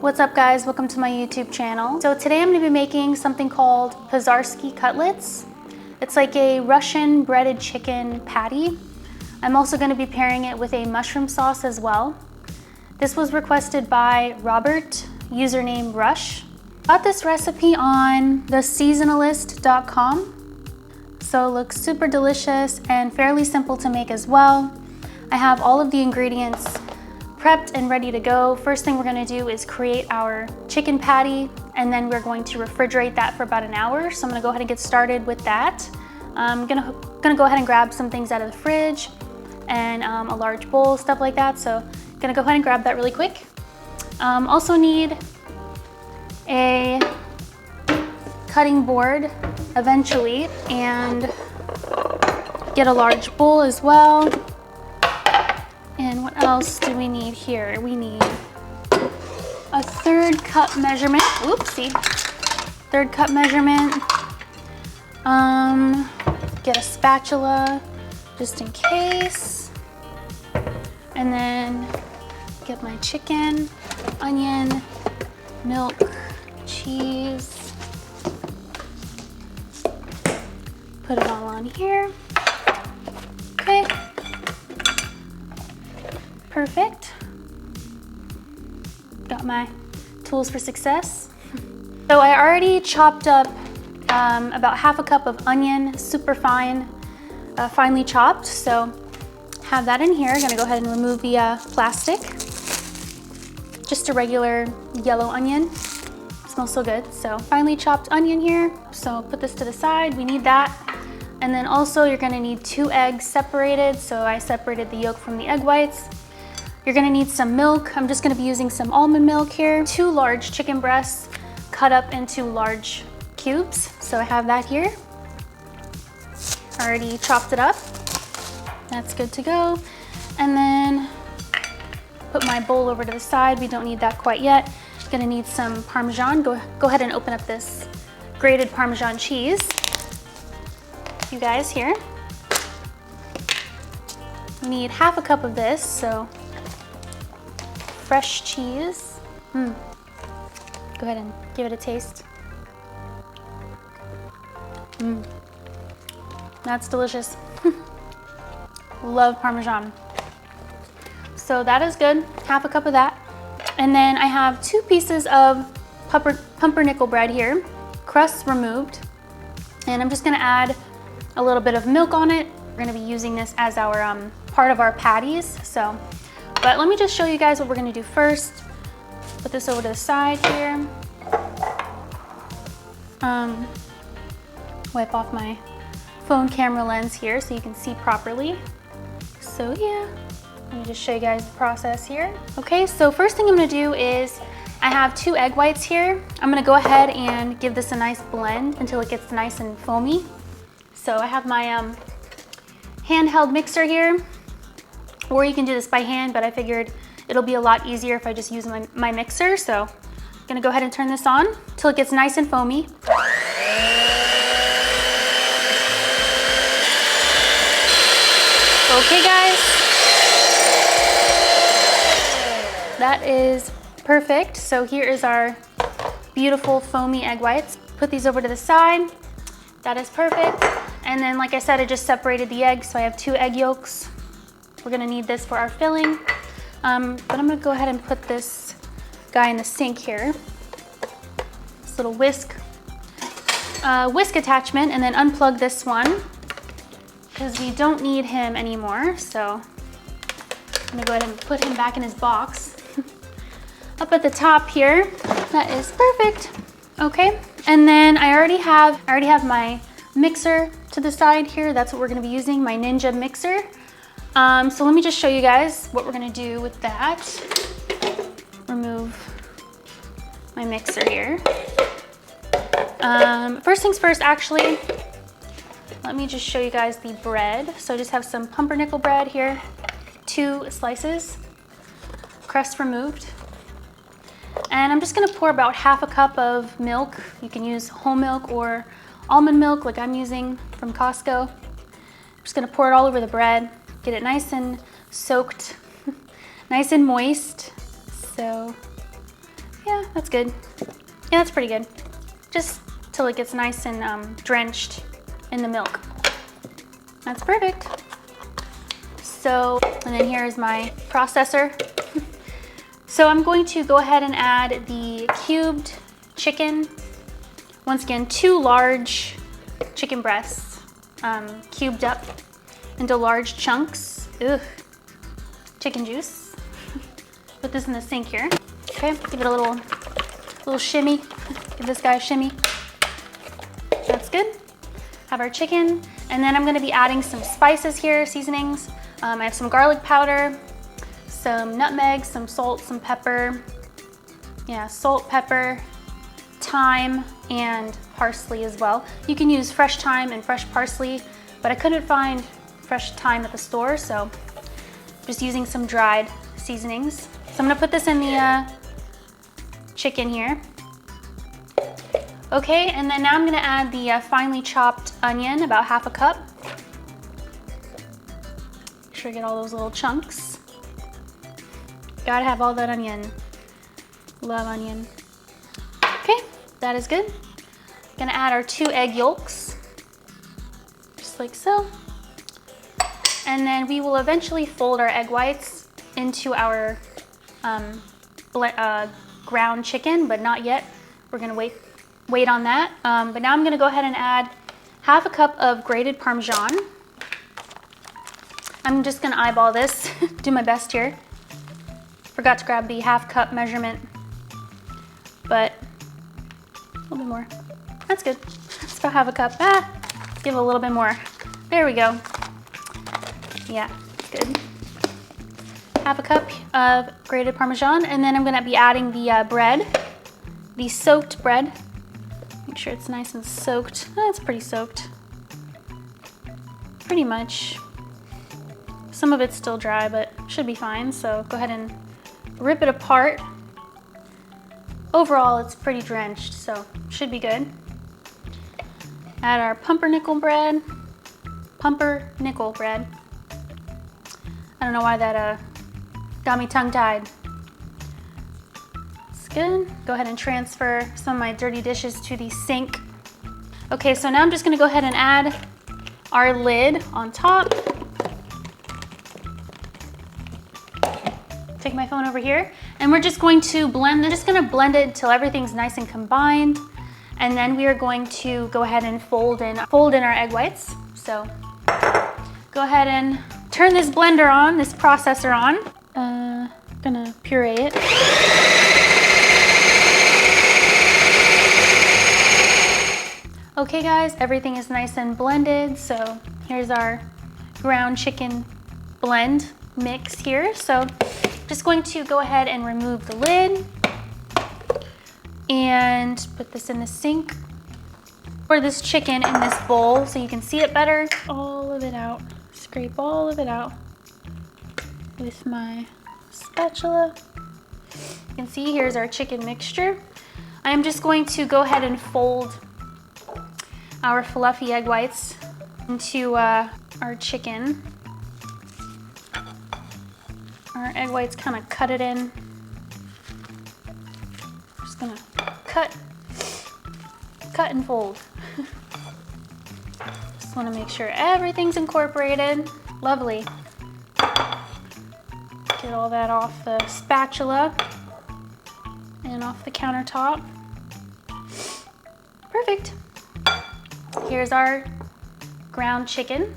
What's up guys, welcome to my YouTube channel. So today I'm going to be making something called Pozharsky cutlets. It's like a Russian breaded chicken patty. I'm also going to be pairing it with a mushroom sauce as well. This was requested by Robert, username Rush. Got this recipe on theseasonalist.com. So it looks super delicious and fairly simple to make as well. I have all of the ingredients prepped and ready to go. First thing we're gonna do is create our chicken patty, and then we're going to refrigerate that for about an hour. So I'm gonna go ahead and get started with that. I'm gonna go ahead and grab some things out of the fridge and a large bowl, stuff like that. So I'm gonna go ahead and grab that really quick. Also need a cutting board eventually, and get a large bowl as well. And what else do we need here? We need a 1/3 cup measurement. Oopsie. 1/3 cup measurement. Get a spatula just in case. And then get my chicken, onion, milk, cheese. Put it all on here. Okay. Perfect. Got my tools for success. So I already chopped up about 1/2 cup of onion, super fine, finely chopped. So have that in here. Gonna go ahead and remove the plastic. Just a regular yellow onion. Smells so good. So finely chopped onion here. So put this to the side. We need that. And then also you're gonna need 2 eggs separated. So I separated the yolk from the egg whites. You're gonna need some milk. I'm just gonna be using some almond milk here. 2 large chicken breasts cut up into large cubes. So I have that here. Already chopped it up. That's good to go. And then put my bowl over to the side. We don't need that quite yet. Gonna need some Parmesan. Go ahead and open up this grated Parmesan cheese. You guys here. We need 1/2 cup of this, so fresh cheese. Go ahead and give it a taste. That's delicious. Love Parmesan. So that is good, 1/2 cup of that. And then I have 2 pieces of pumpernickel bread here, crusts removed. And I'm just gonna add a little bit of milk on it. We're gonna be using this as our part of our patties. But let me just show you guys what we're gonna do first. Put this over to the side here. Wipe off my phone camera lens here so you can see properly. So yeah, let me just show you guys the process here. Okay, so first thing I'm gonna do is I have 2 egg whites here. I'm gonna go ahead and give this a nice blend until it gets nice and foamy. So I have my handheld mixer here, or you can do this by hand, but I figured it'll be a lot easier if I just use my mixer. So I'm gonna go ahead and turn this on till it gets nice and foamy. Okay guys, that is perfect. So here is our beautiful foamy egg whites. Put these over to the side. That is perfect. And then like I said, I just separated the eggs, so I have 2 egg yolks. We're gonna need this for our filling. But I'm gonna go ahead and put this guy in the sink here. This little whisk attachment, and then unplug this one because we don't need him anymore. So I'm gonna go ahead and put him back in his box. Up at the top here, that is perfect. Okay, and then I already have my mixer to the side here. That's what we're gonna be using, my Ninja mixer. So let me just show you guys what we're gonna do with that. Remove my mixer here. First things first, actually, let me just show you guys the bread. So I just have some pumpernickel bread here, 2 slices, crust removed. And I'm just gonna pour about 1/2 cup of milk. You can use whole milk or almond milk like I'm using from Costco. I'm just gonna pour it all over the bread, get it nice and soaked, nice and moist. So yeah, that's good. Yeah, that's pretty good. Just till it gets nice and drenched in the milk. That's perfect. So, and then here's my processor. So I'm going to go ahead and add the cubed chicken. Once again, 2 large chicken breasts, cubed up into large chunks. Ugh. Chicken juice. Put this in the sink here. Okay, give it a little shimmy. Give this guy a shimmy. That's good. Have our chicken, and then I'm gonna be adding some spices here, seasonings. I have some garlic powder, some nutmeg, some salt, some pepper. Yeah, salt, pepper, thyme, and parsley as well. You can use fresh thyme and fresh parsley, but I couldn't find fresh thyme at the store, so just using some dried seasonings. So I'm gonna put this in the chicken here. Okay, and then now I'm gonna add the finely chopped onion, about 1/2 cup. Make sure I get all those little chunks. Gotta have all that onion. Love onion. Okay, that is good. Gonna add our 2 egg yolks, just like so. And then we will eventually fold our egg whites into our ground chicken, but not yet. We're gonna wait on that. But now I'm gonna go ahead and add 1/2 cup of grated Parmesan. I'm just gonna eyeball this, do my best here. Forgot to grab the 1/2 cup measurement, but a little bit more. That's good. It's about 1/2 cup. Give it a little bit more. There we go. Yeah, good. 1/2 cup of grated Parmesan, and then I'm gonna be adding the bread, the soaked bread. Make sure it's nice and soaked. It's pretty soaked. Pretty much. Some of it's still dry, but should be fine, so go ahead and rip it apart. Overall, it's pretty drenched, so should be good. Add our pumpernickel bread. Pumpernickel bread. I don't know why that got me tongue-tied. It's good. Go ahead and transfer some of my dirty dishes to the sink. Okay, so now I'm just gonna go ahead and add our lid on top. Take my phone over here, and we're just going to blend, just gonna blend it until everything's nice and combined. And then we are going to go ahead and fold in our egg whites. So go ahead and turn this blender on, this processor on. Gonna puree it. Okay guys, everything is nice and blended. So here's our ground chicken blend mix here. So just going to go ahead and remove the lid and put this in the sink. Pour this chicken in this bowl so you can see it better. All of it out. Scrape all of it out with my spatula. You can see here's our chicken mixture. I am just going to go ahead and fold our fluffy egg whites into our chicken. Our egg whites kind of cut it in. Just gonna cut and fold. Just want to make sure everything's incorporated. Lovely. Get all that off the spatula and off the countertop. Perfect. Here's our ground chicken.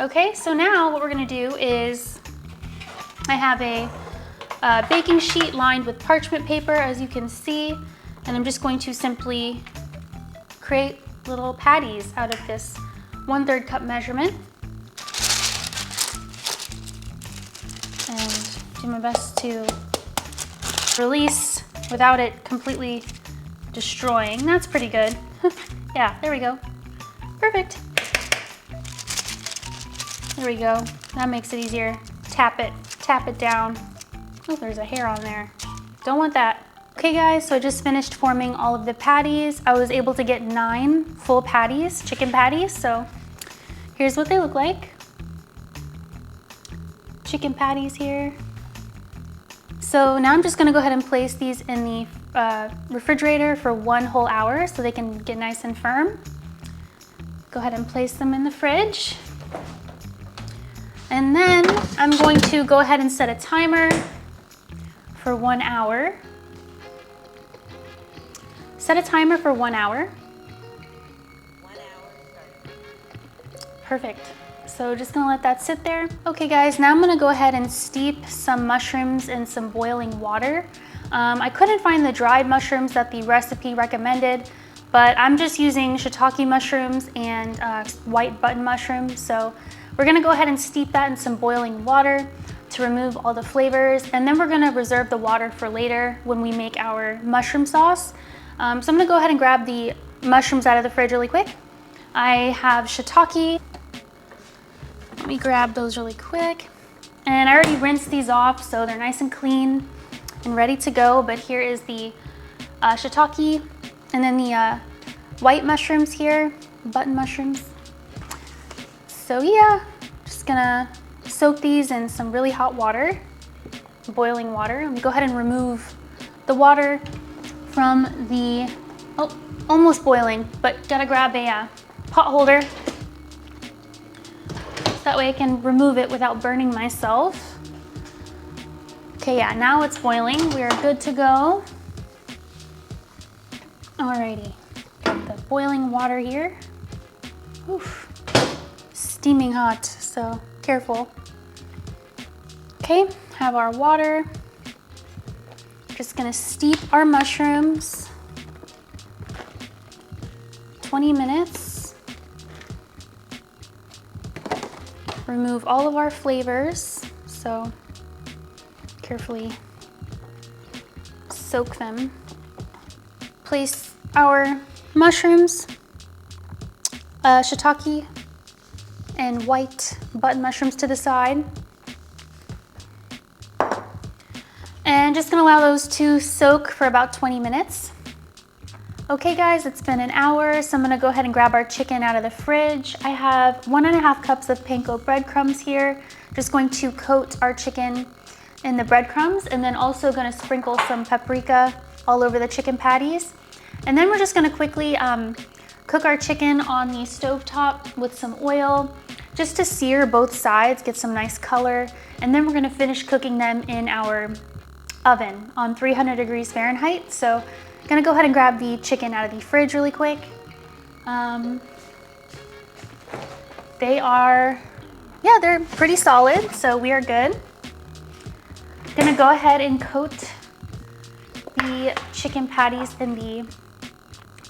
Okay, so now what we're gonna do is I have a baking sheet lined with parchment paper, as you can see, and I'm just going to simply create little patties out of this 1/3 cup measurement. And do my best to release without it completely destroying. That's pretty good. Yeah, there we go. Perfect. There we go. That makes it easier. Tap it down. Oh, there's a hair on there. Don't want that. Okay guys, so I just finished forming all of the patties. I was able to get 9 full patties, chicken patties, so here's what they look like. Chicken patties here. So now I'm just gonna go ahead and place these in the refrigerator for 1 whole hour so they can get nice and firm. Go ahead and place them in the fridge. And then I'm going to go ahead and set a timer for 1 hour. Set a timer for 1 hour. 1 hour. Perfect. So just gonna let that sit there. Okay guys, now I'm gonna go ahead and steep some mushrooms in some boiling water. I couldn't find the dried mushrooms that the recipe recommended, but I'm just using shiitake mushrooms and white button mushrooms. So we're gonna go ahead and steep that in some boiling water to remove all the flavors. And then we're gonna reserve the water for later when we make our mushroom sauce. So I'm gonna go ahead and grab the mushrooms out of the fridge really quick. I have shiitake. Let me grab those really quick. And I already rinsed these off, so they're nice and clean and ready to go. But here is the shiitake, and then the white mushrooms here, button mushrooms. So yeah, just gonna soak these in some really hot water, boiling water. Let me go ahead and remove the water from the, oh, almost boiling, but gotta grab a pot holder. That way I can remove it without burning myself. Okay, yeah, now it's boiling. We are good to go. Alrighty, got the boiling water here. Oof, steaming hot, so careful. Okay, have our water. Just gonna steep our mushrooms. 20 minutes. Remove all of our flavors, so carefully soak them. Place our mushrooms, shiitake, and white button mushrooms to the side. And just gonna allow those to soak for about 20 minutes. Okay guys, it's been an hour, so I'm gonna go ahead and grab our chicken out of the fridge. I have 1.5 cups of panko breadcrumbs here. Just going to coat our chicken in the breadcrumbs, and then also gonna sprinkle some paprika all over the chicken patties. And then we're just gonna quickly cook our chicken on the stovetop with some oil, just to sear both sides, get some nice color. And then we're gonna finish cooking them in our oven on 300 degrees Fahrenheit. So gonna go ahead and grab the chicken out of the fridge really quick. They are, yeah, they're pretty solid, so we are good. Gonna go ahead and coat the chicken patties in the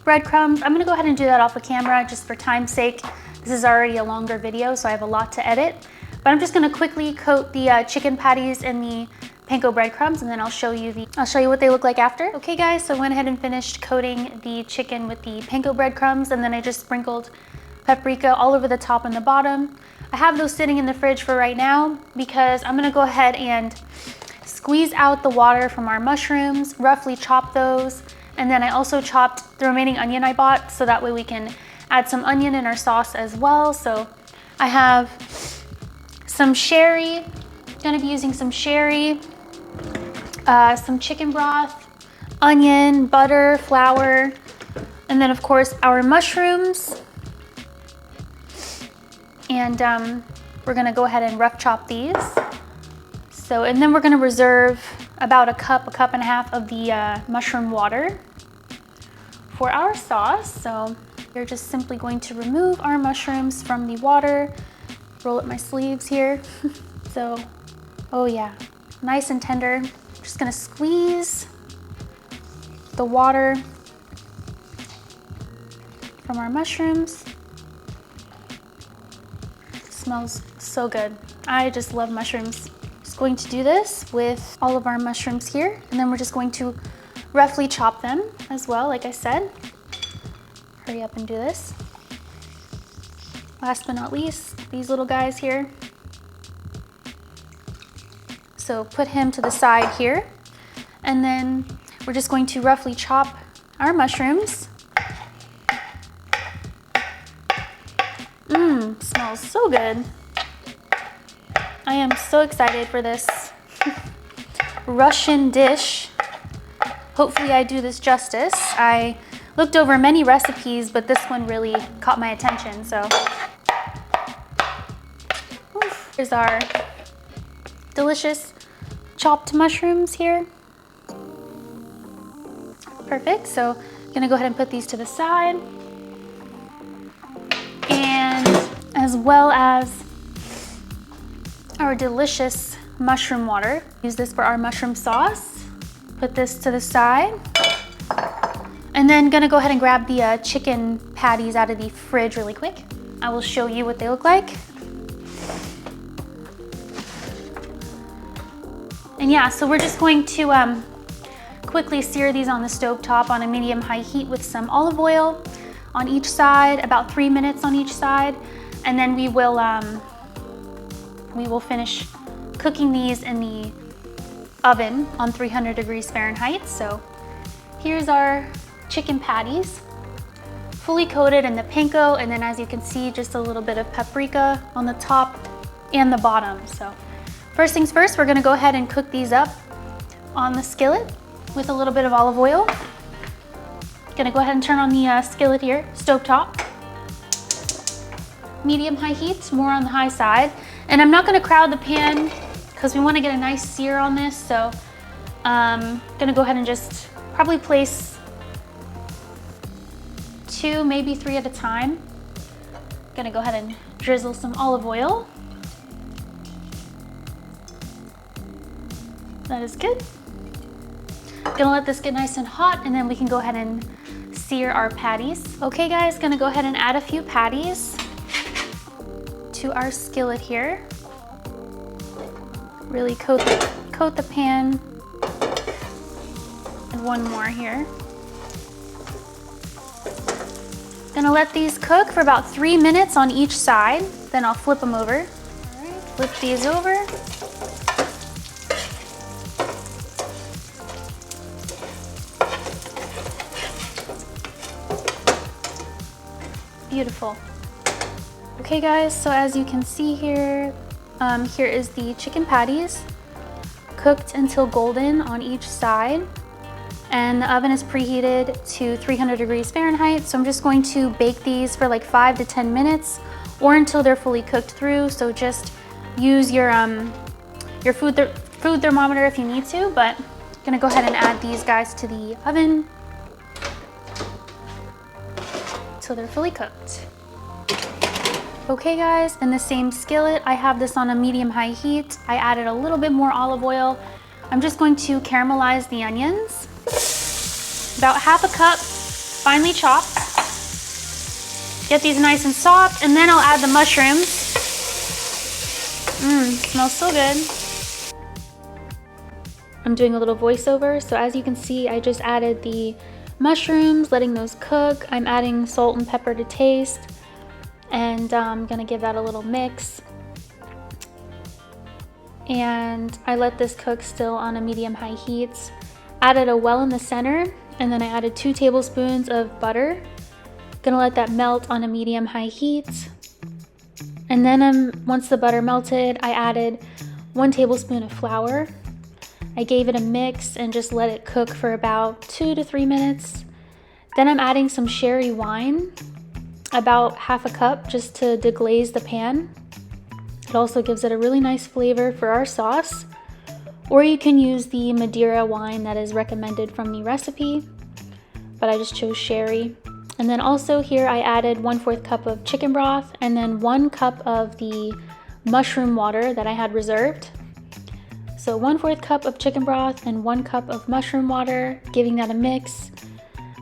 breadcrumbs. I'm gonna go ahead and do that off of camera just for time's sake. This is already a longer video, so I have a lot to edit. But I'm just gonna quickly coat the chicken patties in the panko breadcrumbs, and then I'll show you what they look like after. Okay guys, so I went ahead and finished coating the chicken with the panko breadcrumbs, and then I just sprinkled paprika all over the top and the bottom. I have those sitting in the fridge for right now because I'm gonna go ahead and squeeze out the water from our mushrooms, roughly chop those, and then I also chopped the remaining onion I bought so that way we can add some onion in our sauce as well. So I have some sherry, gonna be using some sherry, some chicken broth, onion, butter, flour, and then of course our mushrooms. And we're gonna go ahead and rough chop these. So, and then we're gonna reserve about a cup and a half of the mushroom water for our sauce. So we're just simply going to remove our mushrooms from the water, roll up my sleeves here. So, oh yeah, nice and tender. Just gonna squeeze the water from our mushrooms. Smells so good. I just love mushrooms. Just going to do this with all of our mushrooms here, and then we're just going to roughly chop them as well, like I said. Hurry up and do this. Last but not least, these little guys here. So put him to the side here, and then we're just going to roughly chop our mushrooms. Smells so good. I am so excited for this. Russian dish. Hopefully I do this justice. I looked over many recipes, but this one really caught my attention, so. Oof. Here's our delicious chopped mushrooms here. Perfect, so I'm gonna go ahead and put these to the side. And as well as our delicious mushroom water. Use this for our mushroom sauce. Put this to the side. And then gonna go ahead and grab the chicken patties out of the fridge really quick. I will show you what they look like. And yeah, so we're just going to quickly sear these on the stove top on a medium-high heat with some olive oil on each side, about 3 minutes on each side. And then we will finish cooking these in the oven on 300 degrees Fahrenheit. So here's our chicken patties, fully coated in the panko, and then as you can see, just a little bit of paprika on the top and the bottom. So first things first, we're gonna go ahead and cook these up on the skillet with a little bit of olive oil. Gonna go ahead and turn on the skillet here, stovetop. Medium-high heat, more on the high side. And I'm not gonna crowd the pan because we wanna get a nice sear on this, so gonna go ahead and just probably place 2, maybe 3 at a time. Gonna go ahead and drizzle some olive oil. That is good. Gonna let this get nice and hot, and then we can go ahead and sear our patties. Okay guys, gonna go ahead and add a few patties to our skillet here. Really coat the pan. And one more here. Gonna let these cook for about 3 minutes on each side, then I'll flip them over. All right, flip these over. Beautiful. Okay guys, so as you can see here, here is the chicken patties, cooked until golden on each side. And the oven is preheated to 300 degrees Fahrenheit. So I'm just going to bake these for like 5 to 10 minutes or until they're fully cooked through. So just use your food thermometer if you need to, but I'm gonna go ahead and add these guys to the oven till they're fully cooked. Okay guys, in the same skillet, I have this on a medium-high heat. I added a little bit more olive oil. I'm just going to caramelize the onions. About half a cup, finely chopped. Get these nice and soft, and then I'll add the mushrooms. Smells so good. I'm doing a little voiceover, so as you can see, I just added the mushrooms, letting those cook. I'm adding salt and pepper to taste, and I'm gonna give that a little mix. And I let this cook still on a medium-high heat. Added a well in the center, and then I added 2 tablespoons of butter. Gonna let that melt on a medium-high heat. And then once the butter melted, I added 1 tablespoon of flour. I gave it a mix and just let it cook for about 2 to 3 minutes. Then I'm adding some sherry wine, about half a cup, just to deglaze the pan. It also gives it a really nice flavor for our sauce. Or you can use the Madeira wine that is recommended from the recipe, but I just chose sherry. And then also here I added 1/4 cup of chicken broth and then 1 cup of the mushroom water that I had reserved. So 1/4 cup of chicken broth and 1 cup of mushroom water, giving that a mix.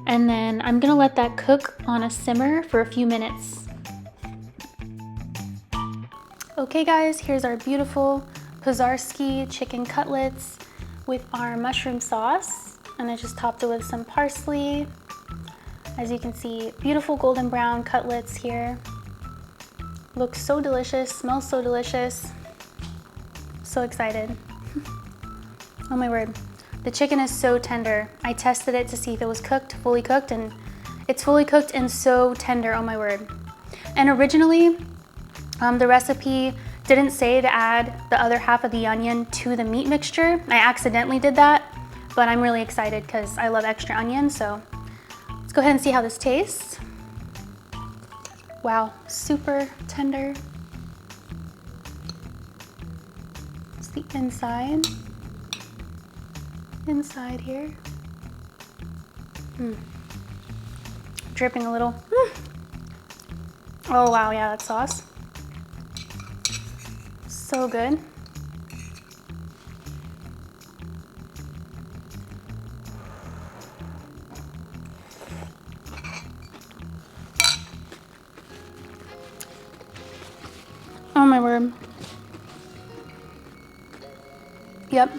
And then I'm gonna let that cook on a simmer for a few minutes. Okay guys, here's our beautiful Pozharsky chicken cutlets with our mushroom sauce. And I just topped it with some parsley. As you can see, beautiful golden brown cutlets here. Looks so delicious, smells so delicious. So excited. Oh my word. The chicken is so tender. I tested it to see if it was cooked, fully cooked, and it's fully cooked and so tender, oh my word. And originally, the recipe didn't say to add the other half of the onion to the meat mixture. I accidentally did that, but I'm really excited because I love extra onion. So let's go ahead and see how this tastes. Wow, super tender. It's the inside here. Dripping a little. Oh wow, yeah, that sauce. So good. Oh my word. Yep.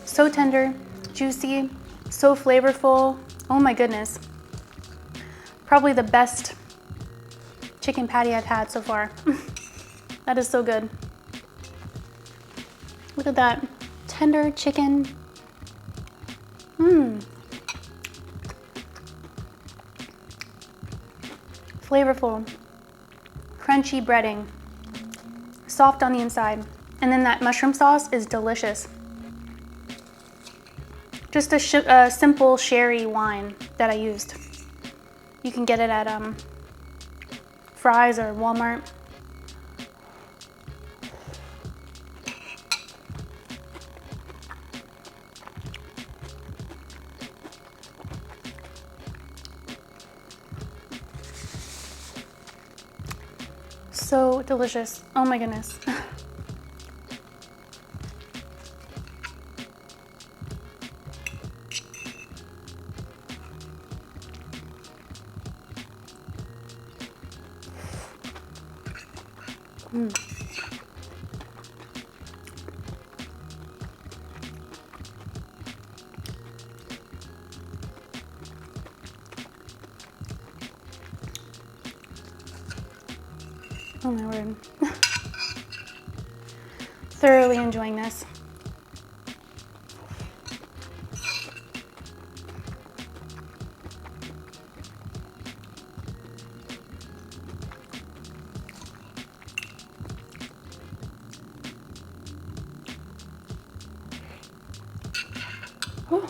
So tender, juicy, so flavorful. Oh my goodness. Probably the best chicken patty I've had so far. That is so good. Look at that tender chicken. Flavorful, crunchy breading, soft on the inside. And then that mushroom sauce is delicious. Just a simple sherry wine that I used. You can get it at Fry's or Walmart. So delicious. Oh my goodness. Oh my word. Thoroughly enjoying this. Ooh.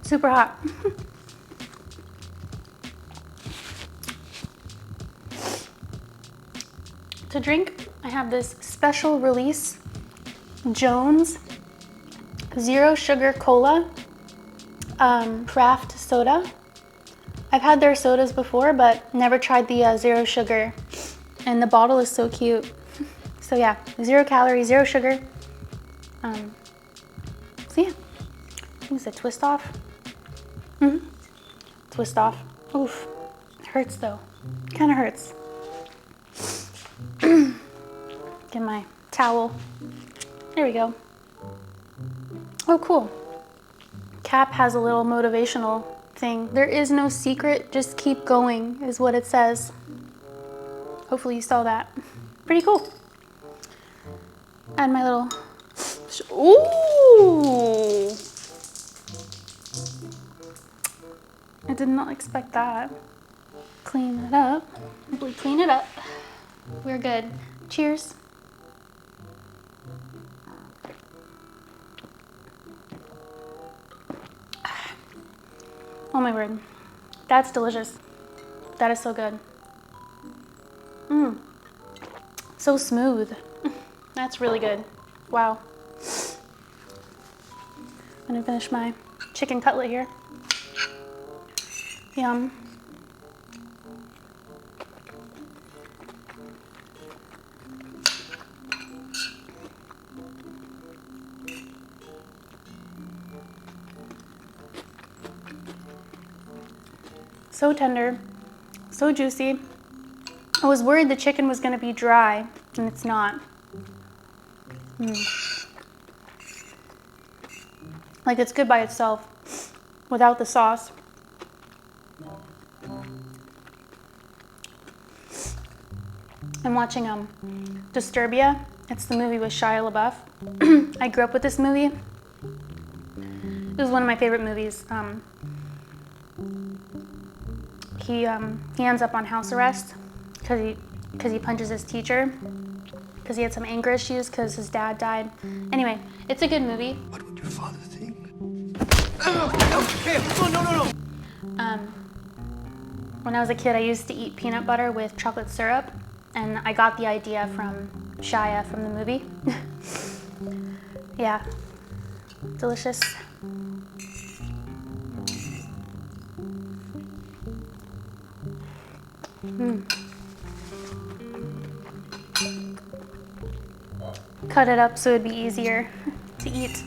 Super hot. To drink, I have this special release Jones Zero Sugar Cola craft soda. I've had their sodas before, but never tried the zero sugar. And the bottle is so cute. So yeah, 0 calories, 0 sugar. So yeah, I think it's a twist off. Twist off. Oof, it hurts though. Kind of hurts. Get my towel. There we go. Oh, cool. Cap has a little motivational thing. There is no secret, just keep going is what it says. Hopefully you saw that. Pretty cool. Add my little, ooh. I did not expect that. Clean it up. Hopefully clean it up. We're good. Cheers. Oh my word. That's delicious. That is so good. So smooth. That's really good. Wow. I'm gonna finish my chicken cutlet here. Yum. So tender, so juicy. I was worried the chicken was gonna be dry, and it's not. Like it's good by itself, without the sauce. I'm watching Disturbia. It's the movie with Shia LaBeouf. I grew up with this movie. It was one of my favorite movies. He ends up on house arrest, because he punches his teacher because he had some anger issues because his dad died. Anyway, it's a good movie. What would your father think? Okay, no. When I was a kid, I used to eat peanut butter with chocolate syrup, and I got the idea from Shia from the movie. Yeah, delicious. Cut it up so it'd be easier to eat.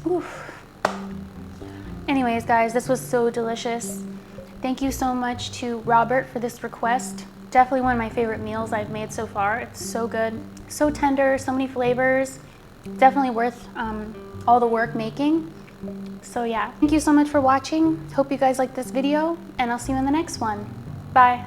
Oof. Anyways, guys, this was so delicious. Thank you so much to Robert for this request. Definitely one of my favorite meals I've made so far. It's so good, so tender, so many flavors. Definitely worth all the work making. So yeah, thank you so much for watching. Hope you guys liked this video, and I'll see you in the next one. Bye.